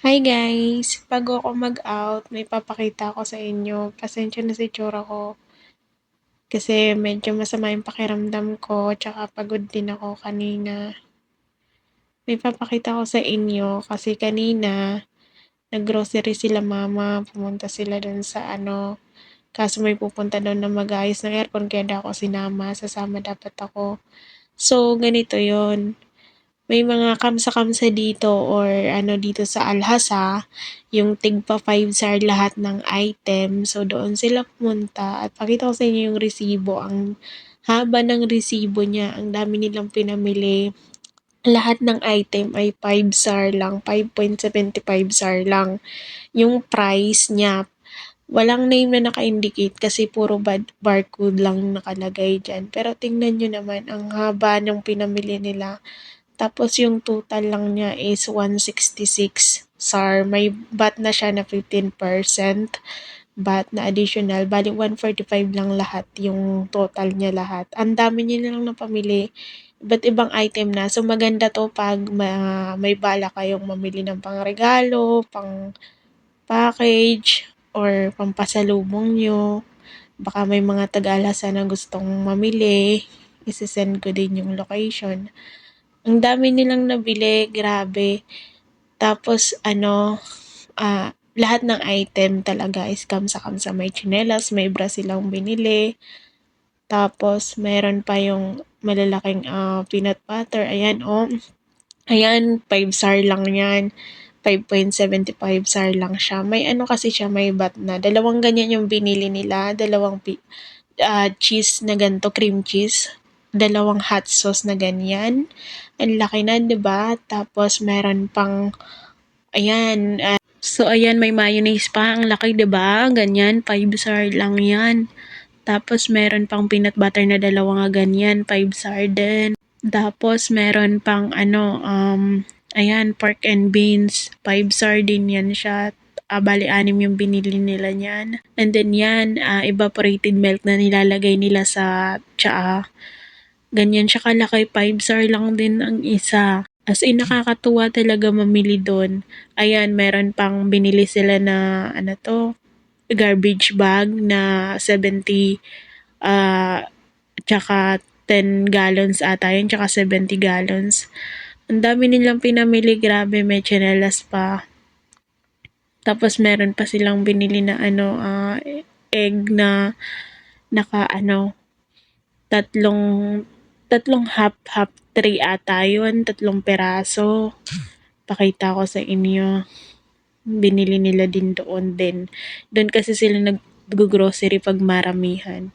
Hi guys! Bago ako mag-out, may papakita ako sa inyo. Pasensya na sa itsura ko. Kasi medyo masama yung pakiramdam ko, tsaka pagod din ako kanina. May papakita ko sa inyo kasi kanina, nag-grocery sila mama, pumunta sila dun sa kaso may pupunta doon na mag-ayos ng aircon kaya di ako sinama, sasama dapat ako. So, ganito yon. May mga kamsa-kamsa dito or dito sa Alhasa, yung tigpa 5 star lahat ng item. So, doon sila pumunta at pakita ko sa inyo yung resibo. Ang haba ng resibo niya, ang dami nilang pinamili. Lahat ng item ay 5 star lang, 5.75 star lang. Yung price niya, walang name na naka-indicate kasi puro barcode lang nakalagay dyan. Pero tingnan nyo naman, ang haba ng pinamili nila. Tapos yung total lang niya is 166 SAR. May VAT na siya na 15%. VAT na additional. Bali 145 lang lahat yung total niya lahat. Ang dami niya lang napamili. Iba't ibang item na. So maganda to pag may bala kayong mamili ng pangregalo, pang package, or pampasalubong nyo. Baka may mga taga-alasa na gustong mamili. Isisend ko din yung location. Ang dami nilang nabili, grabe. Tapos lahat ng item talaga is kamsa-kamsa. May tsinelas, may bra silang binili. Tapos meron pa yung malalaking peanut butter. Ayan, oh. Ayan, 5 star lang yan. 5.75 star lang siya. May kasi siya, may bat na. Dalawang ganyan yung binili nila. Dalawang cheese na ganito, cream cheese. Dalawang hot sauce na ganyan. Ang laki na, 'di ba? Tapos meron pang ayan. So ayan, may mayonnaise pa. Ang laki, 'di ba? Ganyan, 5 star lang 'yan. Tapos meron pang peanut butter na dalawa nga ganyan, 5 star din. Tapos meron pang ayan, pork and beans, 5 star din yan siya. Bali, 6 yung binili nila niyan. And then yan, evaporated milk na nilalagay nila sa tsaa. Ganyan siya kalaki, 5 star lang din ang isa. As in, nakakatuwa talaga mamili doon. Ayan, meron pang binili sila na, garbage bag na 70, tsaka 10 gallons ata yun, tsaka 70 gallons. Ang dami nilang pinamili, grabe, may tsinelas pa. Tapos meron pa silang binili na egg na naka tatlong tatlong half tray ata yun, tatlong peraso. Pakita ko sa inyo. Binili nila din doon din. Doon kasi sila nag-grocery pag maramihan.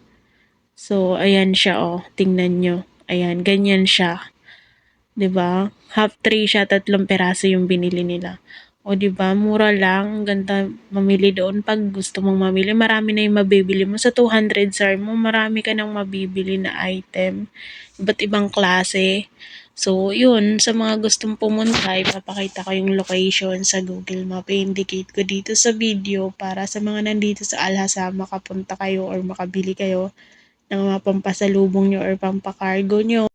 So, ayan siya, oh. Tingnan nyo. Ayan, ganyan siya. 'Di ba? Half tray siya, tatlong peraso yung binili nila. O 'di ba? Mura lang, ang ganda mamili doon pag gusto mong mamili. Marami na yung mabibili mo sa 200 SAR mo, marami ka nang mabibili na item. Iba't ibang klase. So, yun, sa mga gustong pumunta, ipapakita ko yung location sa Google Map. I-indicate ko dito sa video para sa mga nandito sa Alhasa, makapunta kayo or makabili kayo ng mga pampasalubong nyo or pampakargo nyo.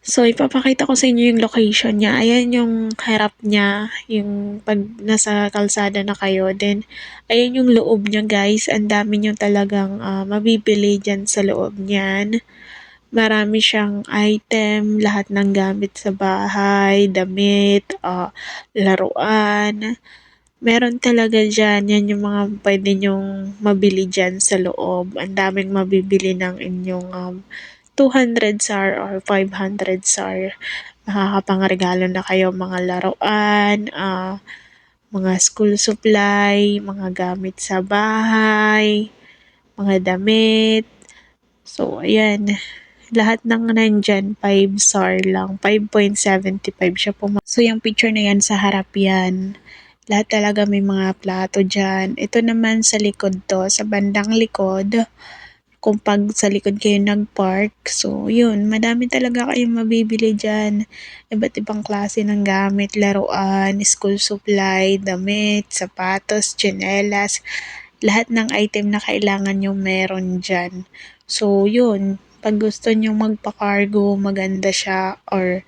So, ipapakita ko sa inyo yung location niya. Ayan yung harap niya, yung pag nasa kalsada na kayo. Then, ayan yung loob niya, guys. Ang dami nyo talagang mabibili dyan sa loob niyan. Marami siyang item, lahat ng gamit sa bahay, damit, laruan. Meron talaga dyan. Yan yung mga pwede nyong mabili dyan sa loob. Ang daming mabibili ng inyong 200 SAR or 500 SAR. Makakapangregalo na kayo mga laruan, mga school supply, mga gamit sa bahay, mga damit. So, ayan. Lahat ng nandyan, 5 SAR lang. 5.75 siya So, yung picture na yan sa harap yan. Lahat talaga may mga plato dyan. Ito naman sa likod to, sa bandang likod. Kung pag sa likod kayo nag-park. So, yun. Madami talaga kayong mabibili dyan. Iba't ibang klase ng gamit, laruan, school supply, damit, sapatos, tsinelas. Lahat ng item na kailangan nyo meron dyan. So, yun. Pag gusto nyo magpa-cargo, maganda siya or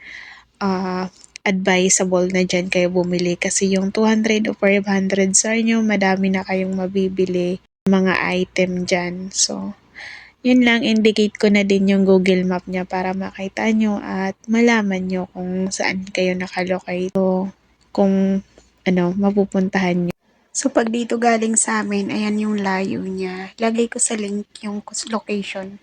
advisable na dyan kayo bumili kasi yung 200 o 500 sa inyo, madami na kayong mabibili mga item dyan. So, yun lang, indicate ko na din yung Google Map niya para makita nyo at malaman nyo kung saan kayo nakalocate o kung mapupuntahan nyo. So, pag dito galing sa amin, ayan yung layo niya. Lagay ko sa link yung location.